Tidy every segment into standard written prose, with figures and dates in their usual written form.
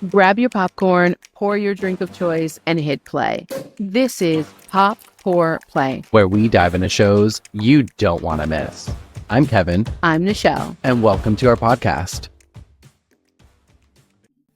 Grab your popcorn, pour your drink of choice, and hit play. This is Pop, Pour, Play, where we dive into shows you don't want to miss. I'm Kevin. I'm Nichelle. And welcome to our podcast.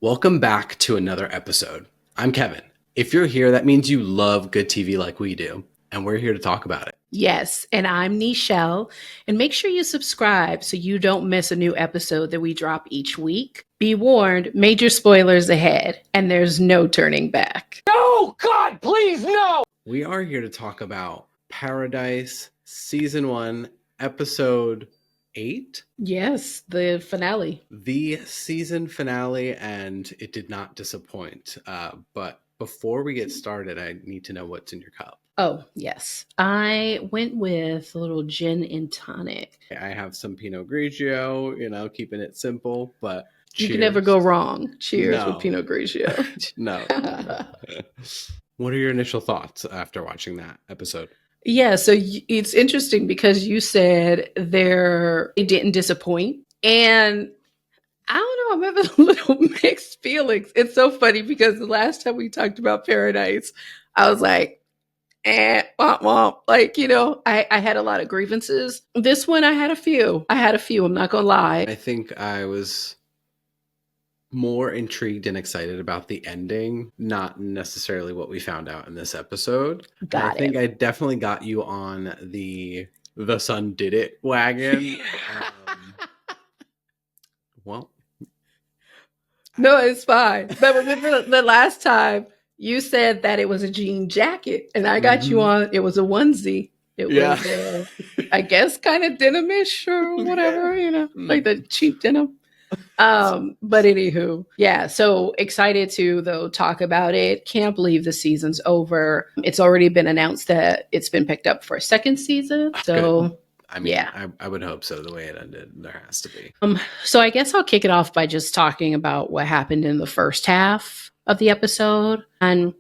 Welcome back to another episode. I'm Kevin. If you're here, that means you love good TV like we do, and we're here to talk about it. Yes, and I'm Nichelle. And make sure you subscribe so you don't miss a new episode that we drop each week. Be warned, major spoilers ahead, and there's no turning back. No, God, please, no! We are here to talk about Paradise Season 1, Episode 8? Yes, the finale. The season finale, and it did not disappoint. But before we get started, I need to know what's in your cup. Oh, yes. I went with a little gin and tonic. I have some Pinot Grigio, keeping it simple, but cheers. You can never go wrong. Cheers No. with Pinot Grigio. No. What are your initial thoughts after watching that episode? Yeah, so it's interesting because you said it didn't disappoint. And I don't know, I'm having a little mixed feelings. It's so funny because the last time we talked about Paradise, I was like, womp womp. Like, I had a lot of grievances. This one, I had a few. I'm not going to lie. I think I was more intrigued and excited about the ending, not necessarily what we found out in this episode. I think I definitely got you on the son did it wagon. Well, no, it's fine. But remember the last time you said that it was a jean jacket and I got you on, it was a onesie. It was, I guess, kind of denim-ish or whatever, like the cheap denim. But anywho, yeah, so excited to, though, talk about it. Can't believe the season's over. It's already been announced that it's been picked up for a second season. So, good. I mean, yeah. I would hope so. The way it ended, there has to be. So I guess I'll kick it off by just talking about what happened in the first half of the episode. And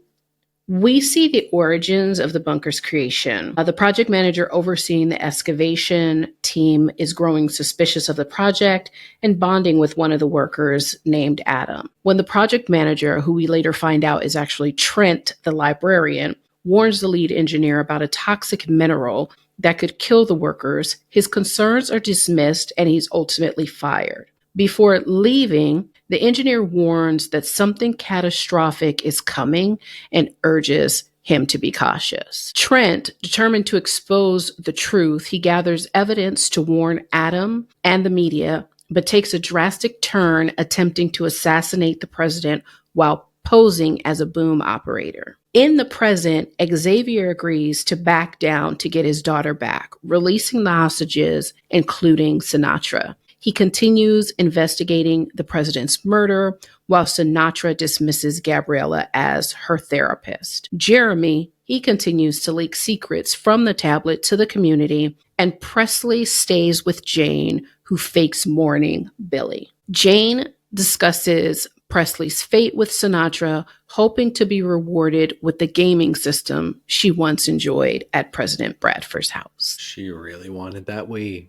we see the origins of the bunker's creation. The project manager overseeing the excavation team is growing suspicious of the project and bonding with one of the workers named Adam. When the project manager, who we later find out is actually Trent, the librarian, warns the lead engineer about a toxic mineral that could kill the workers, his concerns are dismissed and he's ultimately fired. Before leaving, the engineer warns that something catastrophic is coming and urges him to be cautious. Trent, determined to expose the truth, he gathers evidence to warn Adam and the media, but takes a drastic turn attempting to assassinate the president while posing as a boom operator. In the present, Xavier agrees to back down to get his daughter back, releasing the hostages, including Sinatra. He continues investigating the president's murder, while Sinatra dismisses Gabriella as her therapist. Jeremy, he continues to leak secrets from the tablet to the community, and Presley stays with Jane, who fakes mourning Billy. Jane discusses Presley's fate with Sinatra, hoping to be rewarded with the gaming system she once enjoyed at President Bradford's house. She really wanted that Wii.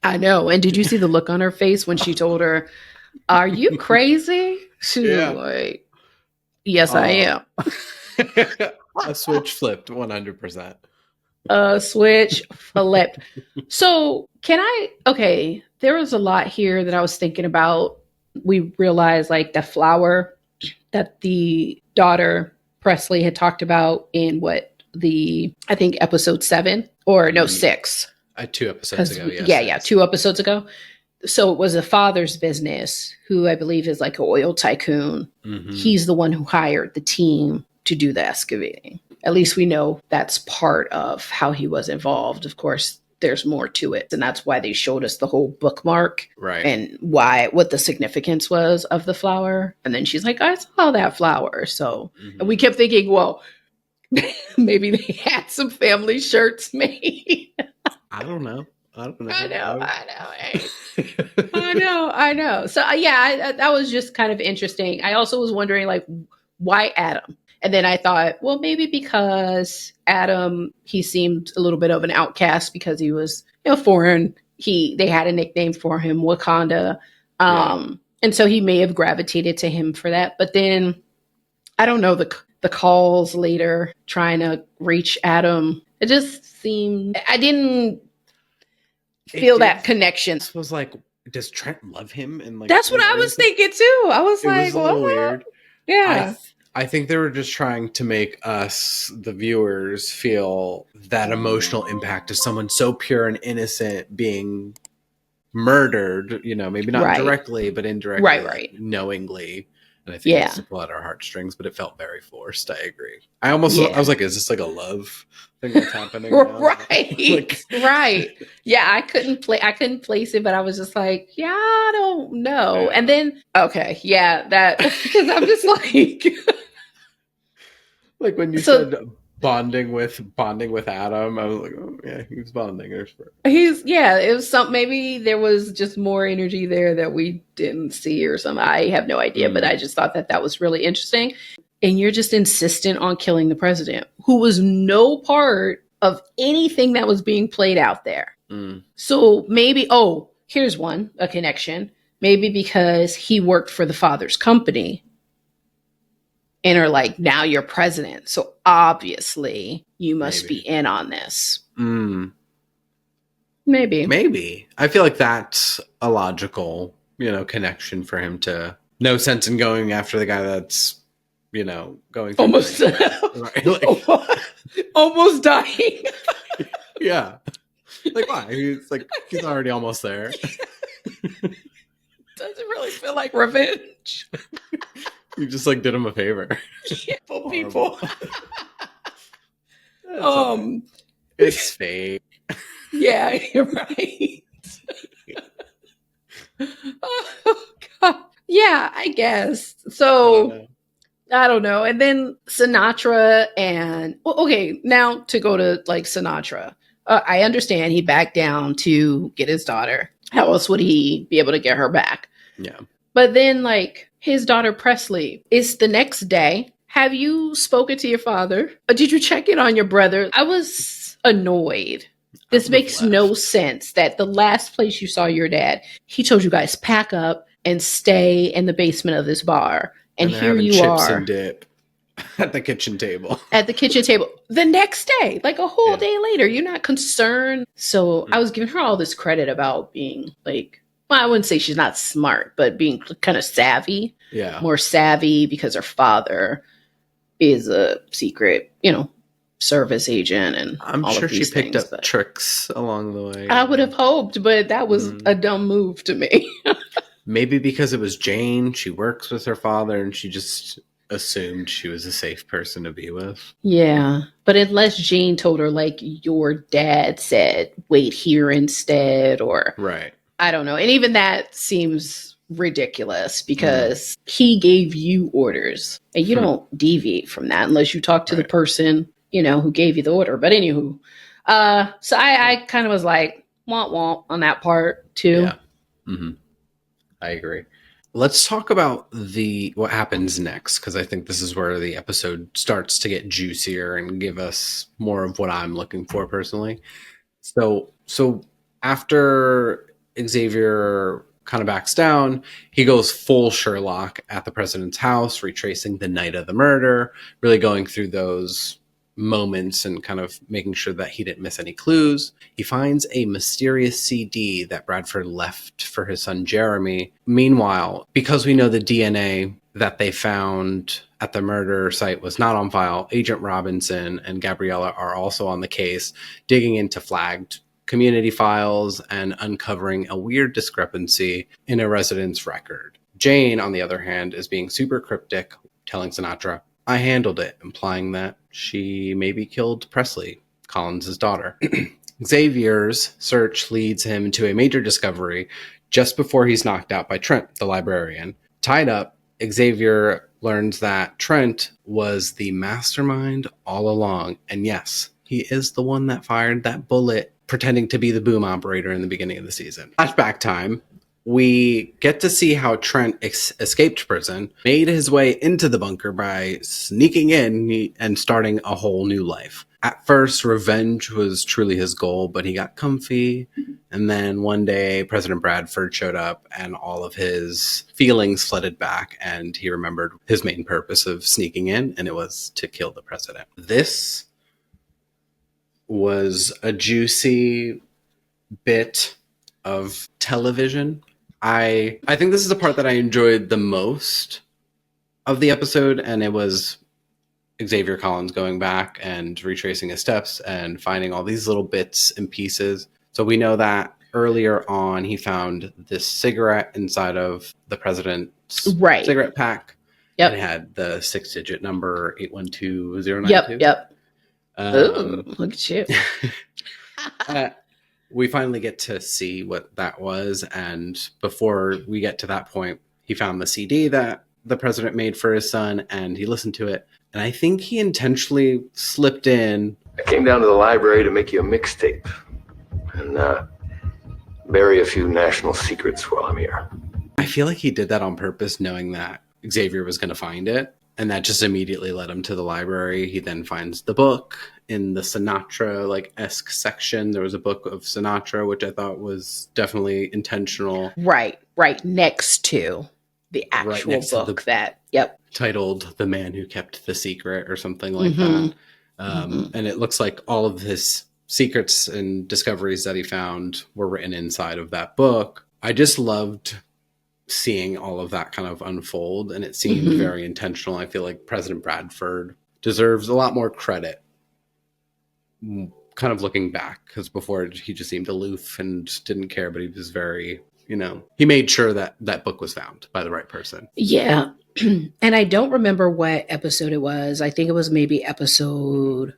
I know. And did you see the look on her face when she told her, "Are you crazy?" She was like, "Yes, I am." A switch flipped 100%. A switch flipped. So there was a lot here that I was thinking about. We realized like the flower that the daughter Presley had talked about in I think episode 7 or no, 6. 2 episodes ago, yes. Yeah, 2 episodes ago. So it was a father's business who I believe is like an oil tycoon. Mm-hmm. He's the one who hired the team to do the excavating. At least we know that's part of how he was involved. Of course, there's more to it. And that's why they showed us the whole bookmark. Right. And what the significance was of the flower. And then she's like, I saw that flower. So, and we kept thinking, well, maybe they had some family shirts made. I don't know. I know. So that was just kind of interesting. I also was wondering, like, why Adam? And then I thought, well, maybe because Adam, he seemed a little bit of an outcast because he was, foreign. They had a nickname for him, Wakanda. And so he may have gravitated to him for that. But then, I don't know, the calls later trying to reach Adam, it just seemed, I didn't feel that connection. This was like, does Trent love him? And like, that's what I was thinking too. I was it like, was a little weird. Yeah. I think they were just trying to make us, the viewers, feel that emotional impact of someone so pure and innocent being murdered, you know, maybe not directly, but indirectly, right. knowingly. And I think it's to pull at our heartstrings, but it felt very forced. I agree. I was like, is this like a love thing that's happening now? Right. Right. Yeah, I couldn't place it, but I was just like, yeah, I don't know. Yeah. And then, okay, yeah, that, because I'm just like, like when you said bonding with Adam, I was like, oh yeah, he's bonding. It was something, maybe there was just more energy there that we didn't see or something. I have no idea, but I just thought that was really interesting. And you're just insistent on killing the president, who was no part of anything that was being played out there. So maybe, here's a connection. Maybe because he worked for the father's company and are like, now you're president. So obviously you must be in on this. Maybe. I feel like that's a logical, connection for him to. No sense in going after the guy that's, going through almost almost dying. Yeah. Like why? He's already almost there. Doesn't really feel like revenge. You just did him a favor. For people. It's fake. Yeah, you're right. Oh God. Yeah, I guess. So I don't know. And then Sinatra now to go to Sinatra. I understand he backed down to get his daughter. How else would he be able to get her back? Yeah. But then his daughter Presley, it's the next day. Have you spoken to your father? Or did you check in on your brother? I was annoyed. This makes no sense that the last place you saw your dad, he told you guys pack up and stay in the basement of this bar. And here you chips are. And dip at the kitchen table. The next day, a whole day later, you're not concerned. So I was giving her all this credit about being I wouldn't say she's not smart, but being kind of savvy. Yeah. More savvy because her father is a secret, service agent, and I'm all sure of these she picked things, up tricks along the way. I would have hoped, but that was a dumb move to me. Maybe because it was Jane, she works with her father, and she just assumed she was a safe person to be with. Yeah, but unless Jane told her, your dad said, wait here instead, or right. I don't know. And even that seems ridiculous because he gave you orders and you don't deviate from that unless you talk to the person, who gave you the order. But anywho, so I kind of was like, womp womp on that part too. Yeah. Mm-hmm. I agree. Let's talk about what happens next, because I think this is where the episode starts to get juicier and give us more of what I'm looking for personally. So after Xavier kind of backs down, he goes full Sherlock at the president's house, retracing the night of the murder, really going through those moments and kind of making sure that he didn't miss any clues. He finds a mysterious CD that Bradford left for his son Jeremy. Meanwhile, because we know the DNA that they found at the murder site was not on file, Agent Robinson and Gabriella are also on the case, digging into flagged community files and uncovering a weird discrepancy in a resident's record. Jane, on the other hand, is being super cryptic, telling Sinatra, I handled it, implying that she maybe killed Presley, Collins' daughter. Xavier's search leads him to a major discovery just before he's knocked out by Trent, the librarian. Tied up, Xavier learns that Trent was the mastermind all along. And yes, he is the one that fired that bullet pretending to be the boom operator in the beginning of the season. Flashback time. we get to see how Trent escaped prison, made his way into the bunker by sneaking in and starting a whole new life. At first, revenge was truly his goal, but he got comfy. And then one day, President Bradford showed up and all of his feelings flooded back, and he remembered his main purpose of sneaking in, and it was to kill the president. This was a juicy bit of television. I think this is the part that I enjoyed the most of the episode, and it was Xavier Collins going back and retracing his steps and finding all these little bits and pieces. So we know that earlier on he found this cigarette inside of the president's cigarette pack. Yep. It had the 6-digit number 812092. Yep. Ooh, look at you. We finally get to see what that was, and before we get to that point, he found the CD that the president made for his son, and he listened to it, and I think he intentionally slipped in. I came down to the library to make you a mixtape and bury a few national secrets while I'm here. I feel like he did that on purpose, knowing that Xavier was going to find it, and that just immediately led him to the library. He then finds the book in the Sinatra-esque section. There was a book of Sinatra, which I thought was definitely intentional. Right next to the actual book titled "The Man Who Kept the Secret" or something like that. And it looks like all of his secrets and discoveries that he found were written inside of that book. I just loved seeing all of that kind of unfold, and it seemed very intentional. I feel like President Bradford deserves a lot more credit, kind of looking back, because before he just seemed aloof and didn't care, but he was very, he made sure that that book was found by the right person. Yeah. And I don't remember what episode it was. I think it was maybe episode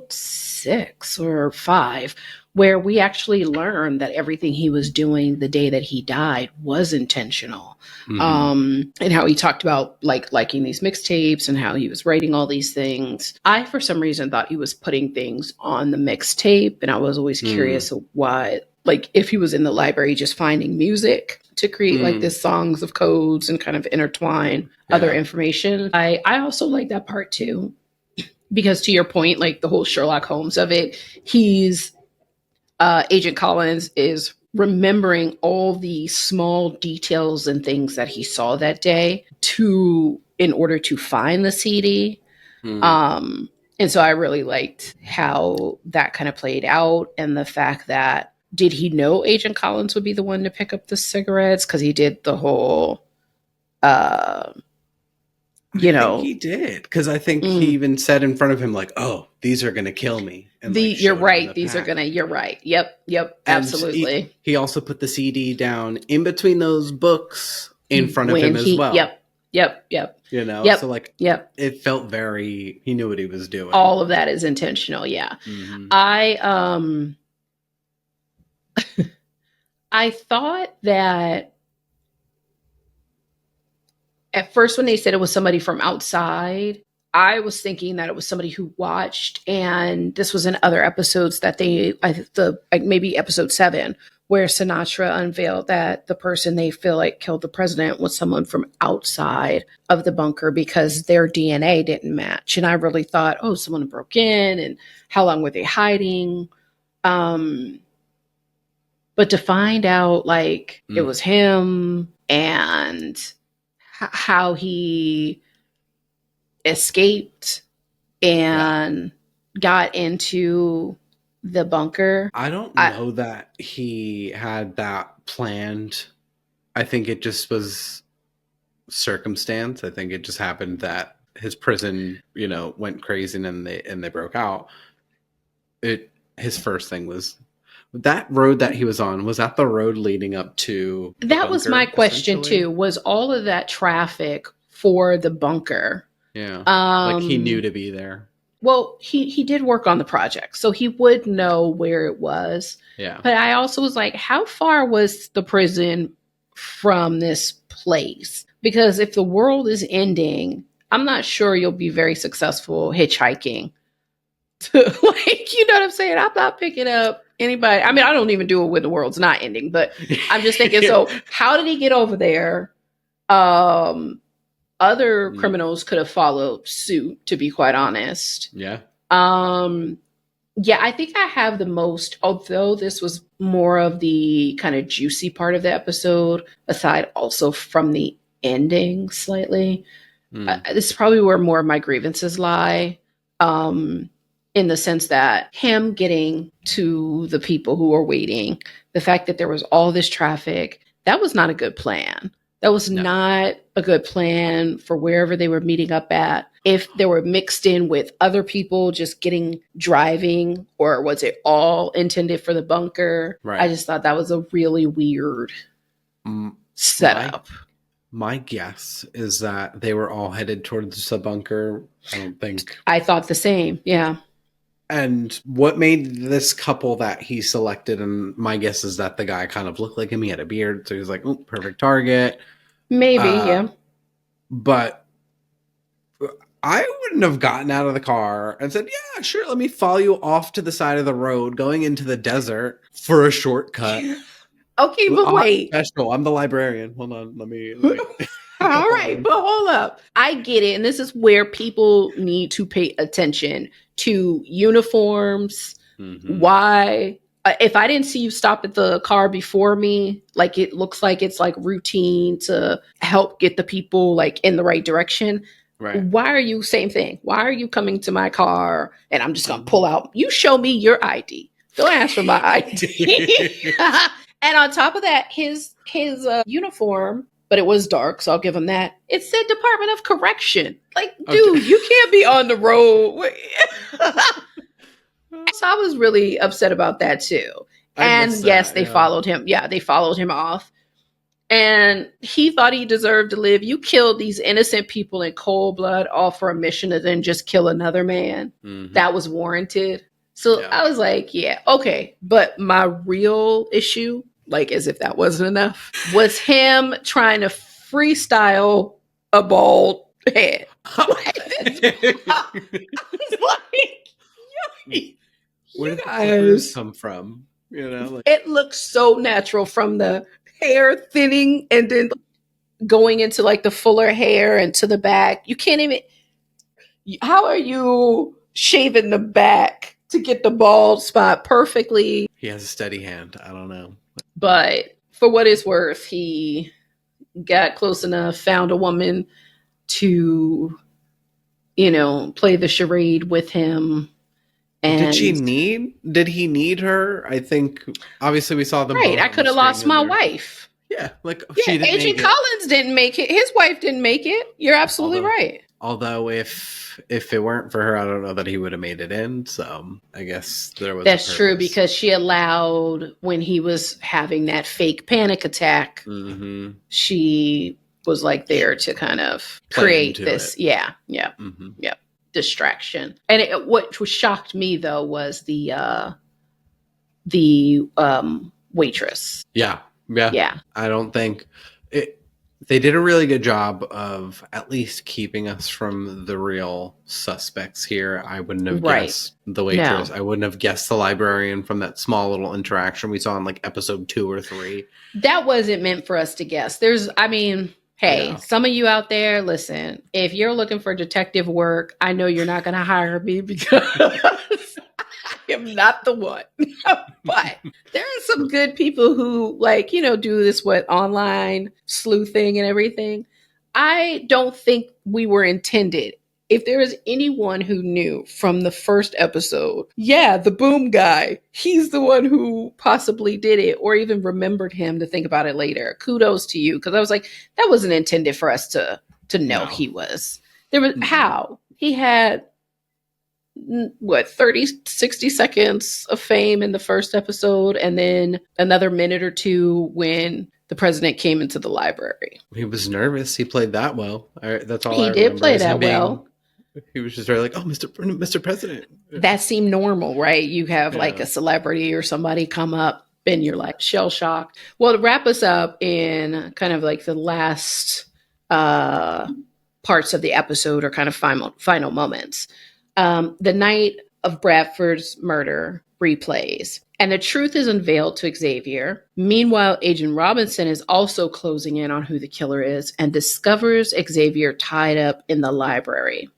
6 or 5, where we actually learned that everything he was doing the day that he died was intentional. And how he talked about liking these mixtapes and how he was writing all these things. I, for some reason, thought he was putting things on the mixtape, and I was always curious why, if he was in the library just finding music to create this songs of codes and kind of intertwine other information. I also like that part too, because to your point, the whole Sherlock Holmes of it, he's Agent Collins is remembering all the small details and things that he saw that day in order to find the CD. And so I really liked how that kind of played out, and the fact that, did he know Agent Collins would be the one to pick up the cigarettes? Because he did the whole, I think he did, because I think he even said in front of him, "Oh, these are going to kill me." And you're right. These are going to, you're right. Yep. Absolutely. He also put the CD down in between those books in front of him as well. Yep. So it felt very, he knew what he was doing. All of that is intentional. Yeah. I thought that at first when they said it was somebody from outside, I was thinking that it was somebody who watched, and this was in other episodes that maybe episode 7, where Sinatra unveiled that the person they feel like killed the president was someone from outside of the bunker because their DNA didn't match. And I really thought, someone broke in, and how long were they hiding? But to find out it was him, and how he escaped and got into the bunker. I don't know that he had that planned. I think it just was circumstance. I think it just happened that his prison, went crazy and they broke out. His first thing was that road that he was on. Was that the road leading up to the that bunker, was my question too. Was all of that traffic for the bunker? Yeah. He knew to be there. Well, he did work on the project, so he would know where it was. Yeah. But I also was like, how far was the prison from this place? Because if the world is ending, I'm not sure you'll be very successful hitchhiking. You know what I'm saying? I'm not picking up Anybody? I mean, I don't even do it when the world's not ending, but I'm just thinking, so how did he get over there? Other criminals could have followed suit, to be quite honest. Yeah. Yeah, I think I have the most, although this was more of the kind of juicy part of the episode, aside also from the ending slightly. This is probably where more of my grievances lie. In the sense that him getting to the people who are waiting, the fact that there was all this traffic, that was not a good plan. That was not a good plan for wherever they were meeting up at. If they were mixed in with other people just driving, or was it all intended for the bunker? Right. I just thought that was a really weird setup. My guess is that they were all headed towards the bunker. I thought the same. Yeah. And what made this couple that he selected, and my guess is that the guy kind of looked like him. He had a beard, so he was like, oh, perfect target. Maybe, yeah. But I wouldn't have gotten out of the car and said, yeah, sure, let me follow you off to the side of the road, going into the desert for a shortcut. Okay, but wait. Special. I'm the librarian. Hold on, let me. All right, but hold up. I get it. And this is where people need to pay attention to uniforms. Why? If I didn't see you stop at the car before me, like it looks like it's like routine to help get the people like in the right direction. Right. Why are you, same thing? Why are you coming to my car and I'm just going to pull out? You show me your ID. Don't ask for my ID. And on top of that, his uniform, but it was dark, so I'll give him that. It said Department of Correction. Like, dude, you can't be on the road. So I was really upset about that too. And yes, they followed him. Yeah, they followed him off. And he thought he deserved to live. You killed these innocent people in cold blood, all for a mission to then just kill another man. That was warranted. So I was like, yeah, okay. But my real issue, like as if that wasn't enough, was him trying to freestyle a bald head. Where did the come from? You know, like, it looks so natural from the hair thinning and then going into like the fuller hair and to the back. You can't even. How are you shaving the back to get the bald spot perfectly? He has a steady hand. I don't know. But for what it's worth, he got close enough, found a woman to, play the charade with him. And did he need her? I think obviously we saw them. Right. I could have lost my wife. Yeah. Like she didn't Agent Collins didn't make it. His wife didn't make it. You're absolutely right. Although if it weren't for her, I don't know that he would have made it in. So I guess there was. That's true, because she allowed, when he was having that fake panic attack, she was like there to kind of create this. Yeah. Distraction. And what shocked me though was the waitress. Yeah. I don't think they did a really good job of at least keeping us from the real suspects here. I wouldn't have guessed the waitress. No. I wouldn't have guessed the librarian from that small little interaction we saw in like episode 2 or 3. That wasn't meant for us to guess. Hey, some of you out there, listen, if you're looking for detective work, I know you're not going to hire me because I am not the one. But there are some good people who do this online sleuthing and everything. I don't think we were intended. If there is anyone who knew from the first episode, the boom guy, he's the one who possibly did it or even remembered him to think about it later. Kudos to you. Because I was like, that wasn't intended for us to know he was. There was how? He had 30, 60 seconds of fame in the first episode and then another minute or two when the president came into the library. He was nervous. He played that well. That's all he did play that well. He was just very like, oh, Mr. President. That seemed normal, right? You have like a celebrity or somebody come up and you're like shell shocked. Well, to wrap us up in kind of like the last parts of the episode or kind of final moments. The night of Bradford's murder replays. And the truth is unveiled to Xavier. Meanwhile, Agent Robinson is also closing in on who the killer is and discovers Xavier tied up in the library.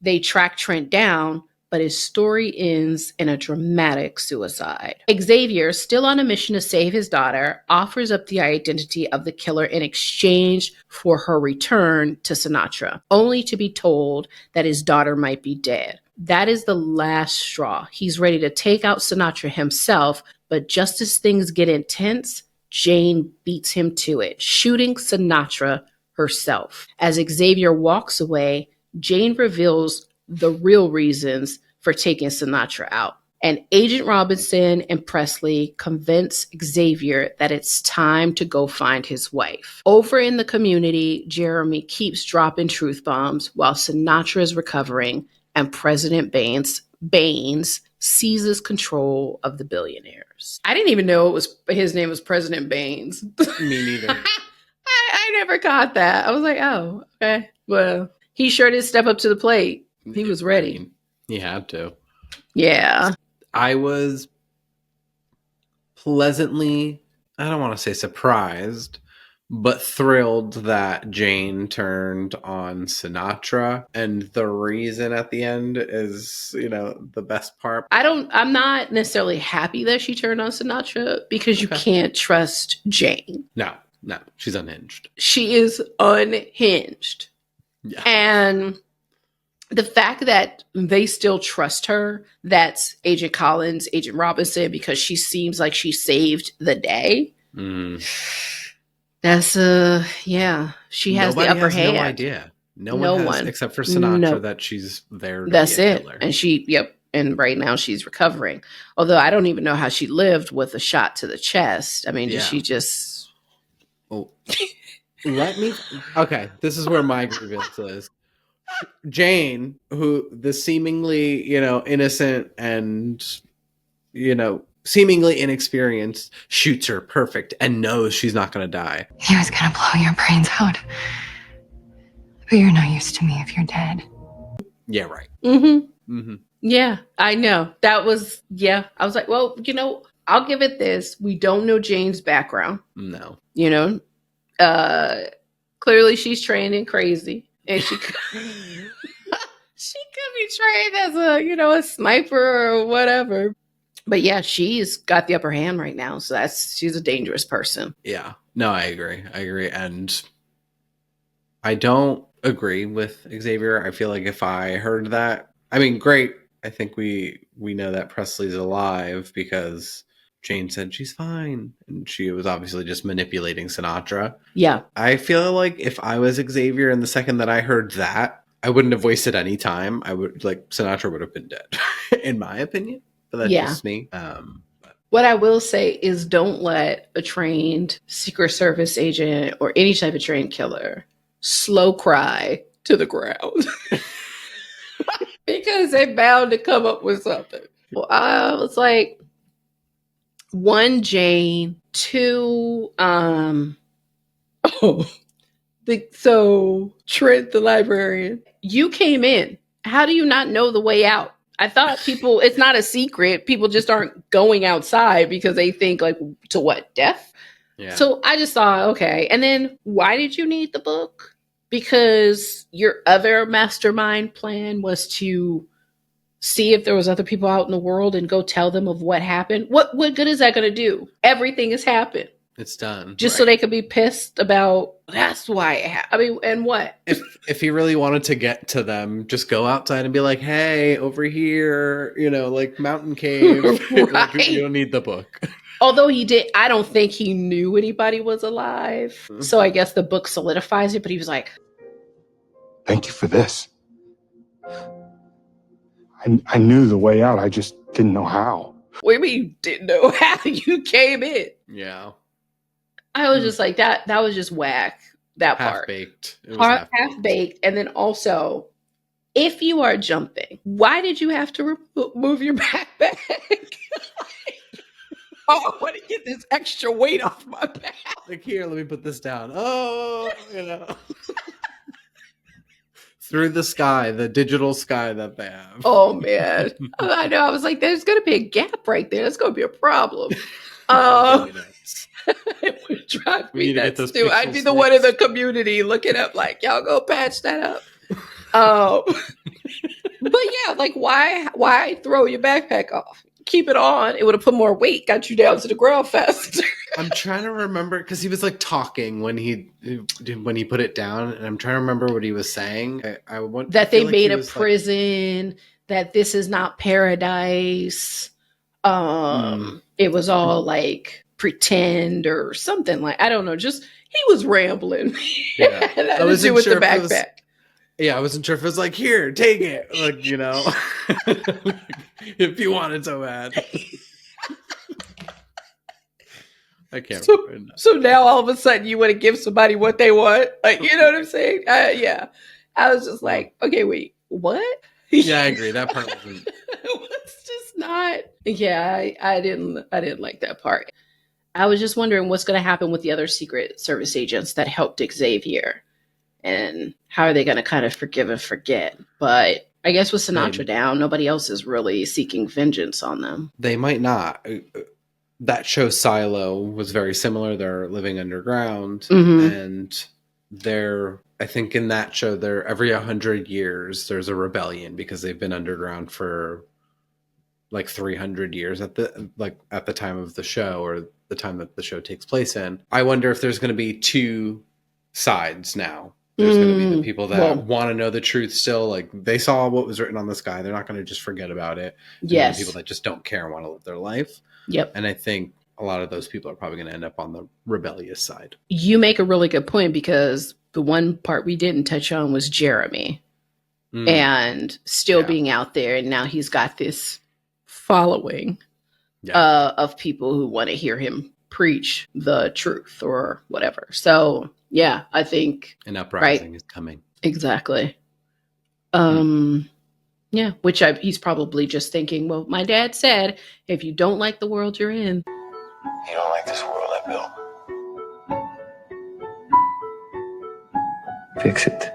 They track Trent down, but his story ends in a dramatic suicide. Xavier, still on a mission to save his daughter, offers up the identity of the killer in exchange for her return to Sinatra, only to be told that his daughter might be dead. That is the last straw. He's ready to take out Sinatra himself, but just as things get intense, Jane beats him to it, shooting Sinatra herself. As Xavier walks away, Jane reveals the real reasons for taking Sinatra out. And Agent Robinson and Presley convince Xavier that it's time to go find his wife. Over in the community, Jeremy keeps dropping truth bombs while Sinatra is recovering and President Baines seizes control of the billionaires. I didn't even know his name was President Baines. Me neither. I never caught that. I was like, oh, okay. Well, he sure did step up to the plate. He was ready. I mean, he had to. Yeah. I was pleasantly, I don't want to say surprised, but thrilled that Jane turned on Sinatra. And the reason at the end is, the best part. I'm not necessarily happy that she turned on Sinatra because you can't trust Jane. No, she's unhinged. She is unhinged. Yeah. And the fact that they still trust her, that's Agent Collins, Agent Robinson, because she seems like she saved the day. That's she has the upper hand. No idea. No one has, except for Sinatra, that she's there. That's it. And and right now she's recovering. Although I don't even know how she lived with a shot to the chest. I mean, did she just? Oh, Okay, this is where my grievance is. Jane, who the seemingly, innocent and, seemingly inexperienced, shoots her perfect and knows she's not going to die. He was going to blow your brains out. But you're no use to me if you're dead. Yeah, right. Yeah, I know. That was, I was like, well, I'll give it this. We don't know Jane's background. No. Clearly she's trained in crazy. And she could, she could be trained as a sniper or whatever. But yeah, she's got the upper hand right now. So she's a dangerous person. Yeah. No, I agree. And I don't agree with Xavier. I feel like if I heard that, I mean, great. I think we know that Presley's alive because Jane said she's fine. And she was obviously just manipulating Sinatra. Yeah. I feel like if I was Xavier and the second that I heard that, I wouldn't have wasted any time. Sinatra would have been dead, in my opinion. But that's just me. What I will say is don't let a trained Secret Service agent or any type of trained killer slow cry to the ground. Because they're bound to come up with something. Well, I was like, 1, Jane, 2, so Trent, the librarian, you came in. How do you not know the way out? I thought it's not a secret. People just aren't going outside because they think to what, death? Yeah. So I just thought, okay. And then why did you need the book? Because your other mastermind plan was to see if there was other people out in the world and go tell them of what happened. What good is that going to do? Everything has happened. It's done. Just so they could be pissed about, that's why it happened. I mean, and what? If he really wanted to get to them, just go outside and be like, hey, over here, mountain cave. Right. You don't need the book. Although I don't think he knew anybody was alive. Mm-hmm. So I guess the book solidifies it, but he was like, thank you for this. I knew the way out. I just didn't know how. What do you mean you didn't know how? You came in. Yeah. I was just like, that was just whack, that part. Half-baked. Half-baked. And then also, if you are jumping, why did you have to move your backpack? I want to get this extra weight off my back. Here, let me put this down. Oh, through the sky, the digital sky that they have. Oh man, I know. I was like, there's going to be a gap right there. That's going to be a problem. It would drive me nuts too. I'd be the one in the community looking up, like, y'all go patch that up. But yeah, like, why throw your backpack off? Keep it on. It would have put more weight, got you down to the ground faster. I'm trying to remember because he was like talking when he put it down, and I'm trying to remember what he was saying. I want that they made a prison. Like, that this is not paradise. It was all like pretend or something, like, I don't know. Just he was rambling. Yeah, I wasn't sure with the backpack. I wasn't sure if it was like, here, take it, like, you know, if you want it so bad. I can't. So now all of a sudden you want to give somebody what they want, like, you know what I'm saying? Yeah, I was just like, okay, wait, what? Yeah, I agree. That part wasn't. It's just not. Yeah, I didn't like that part. I was just wondering what's going to happen with the other Secret Service agents that helped Xavier, and how are they going to kind of forgive and forget? But I guess with Sinatra down, nobody else is really seeking vengeance on them. They might not. That show Silo was very similar. They're living underground, and I think in that show, every 100 years there's a rebellion because they've been underground for like 300 years at the time of the show, or the time that the show takes place in. I wonder if there's going to be two sides now. There's going to be the people that want to know the truth still. Like, they saw what was written on the sky. They're not going to just forget about it. Yes. The people that just don't care and want to live their life. Yep. And I think a lot of those people are probably going to end up on the rebellious side. You make a really good point, because the one part we didn't touch on was Jeremy and still being out there. And now he's got this following of people who want to hear him preach the truth or whatever. So yeah, I think an uprising is coming. Exactly. Yeah, which he's probably just thinking, well, my dad said, if you don't like the world you're in. You don't like this world I built. Fix it.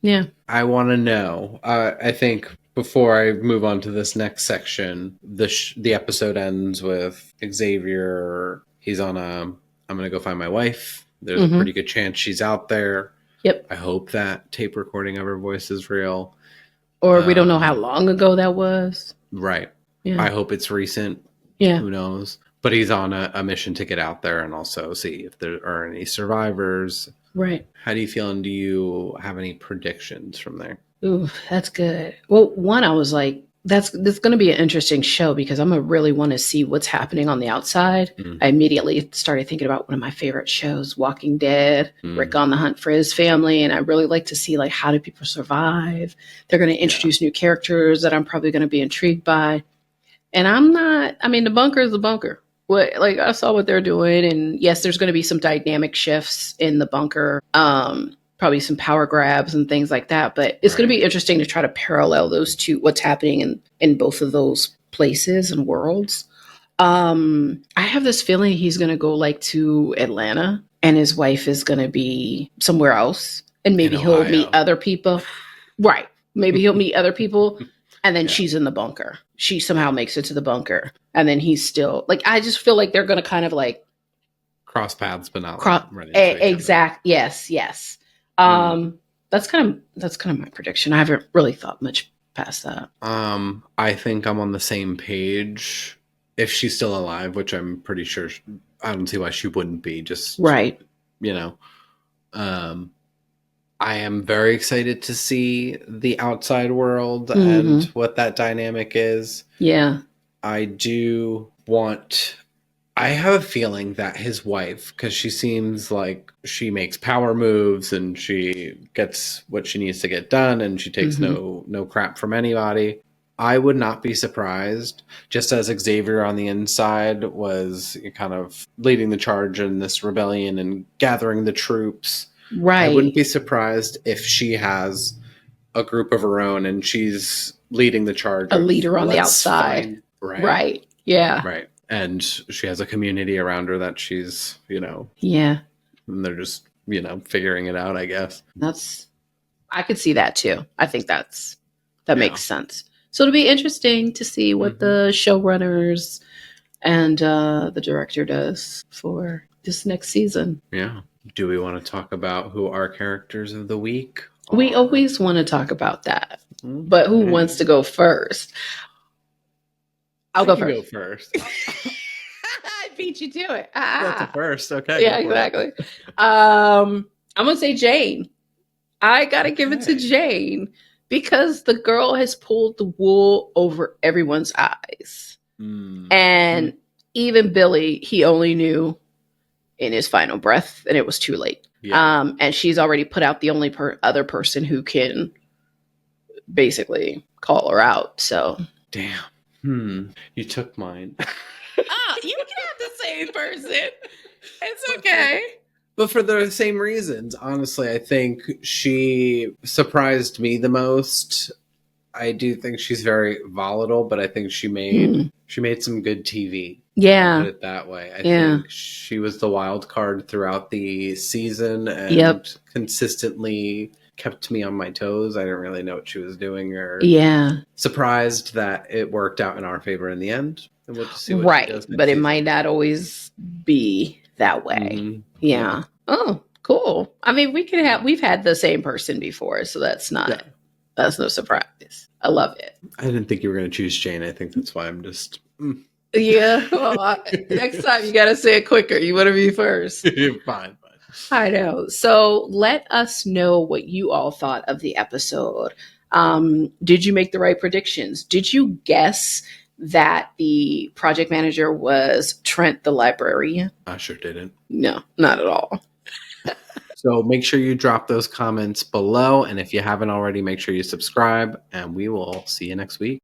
Yeah. I want to know, I think before I move on to this next section, the episode ends with Xavier. He's on I'm going to go find my wife. There's a pretty good chance she's out there. Yep. I hope that tape recording of her voice is real. Or we don't know how long ago that was. Right. Yeah. I hope it's recent. Yeah. Who knows? But he's on a mission to get out there and also see if there are any survivors. Right. How do you feel? And do you have any predictions from there? Ooh, that's good. Well, one, I was like, that's going to be an interesting show, because I'm going to really want to see what's happening on the outside. I immediately started thinking about one of my favorite shows, Walking Dead, Rick on the hunt for his family. And I really like to see, like, how do people survive? They're going to introduce new characters that I'm probably going to be intrigued by. And the bunker is the bunker. Like, I saw what they're doing. And yes, there's going to be some dynamic shifts in the bunker. Probably some power grabs and things like that. But it's going to be interesting to try to parallel those two, what's happening in both of those places and worlds. I have this feeling he's going to go like to Atlanta, and his wife is going to be somewhere else. And maybe he'll meet other people. Right. Maybe he'll meet other people. And then she's in the bunker. She somehow makes it to the bunker. And then he's still, like, I just feel like they're going to kind of like cross paths, but not exact. Yes. That's kind of my prediction. I haven't really thought much past that. I think I'm on the same page. If she's still alive, which I'm pretty sure, I don't see why she wouldn't be. Just right. You know, I am very excited to see the outside world and what that dynamic is. Yeah. I have a feeling that his wife, because she seems like she makes power moves and she gets what she needs to get done, and she takes no crap from anybody. I would not be surprised, just as Xavier on the inside was kind of leading the charge in this rebellion and gathering the troops. Right. I wouldn't be surprised if she has a group of her own and she's leading the charge. A leader on the outside. Right. Yeah. Right. And she has a community around her that she's, Yeah. and they're just, figuring it out, I guess. That's I could see that too. I think that makes sense. So it'll be interesting to see what the showrunners and the director does for this next season. Yeah. Do we want to talk about who our characters of the week are? We always want to talk about that. But who wants to go first? I'll go first. I beat you to it. That's a first. Okay. Yeah, exactly. I'm going to say Jane. I got to give it to Jane because the girl has pulled the wool over everyone's eyes. And even Billy, he only knew in his final breath and it was too late. Yeah. And she's already put out the only other person who can basically call her out. So damn. You took mine. You can have the same person. It's okay. But for the same reasons, honestly, I think she surprised me the most. I do think she's very volatile, but I think she made some good TV. Yeah. Put it that way. I think she was the wild card throughout the season and consistently kept me on my toes. I didn't really know what she was doing or surprised that it worked out in our favor in the end. And we'll just see what she does next but it season. might not always be that way. Yeah. Oh, cool. I mean, we've had the same person before, so that's no surprise. I love it. I didn't think you were going to choose Jane. I think that's why I'm just... Yeah. Well, next time you got to say it quicker. You want to be first. Fine. I know. So let us know what you all thought of the episode. Did you make the right predictions? Did you guess that the project manager was Trent the librarian? I sure didn't. No, not at all. So make sure you drop those comments below. And if you haven't already, make sure you subscribe. And we will see you next week.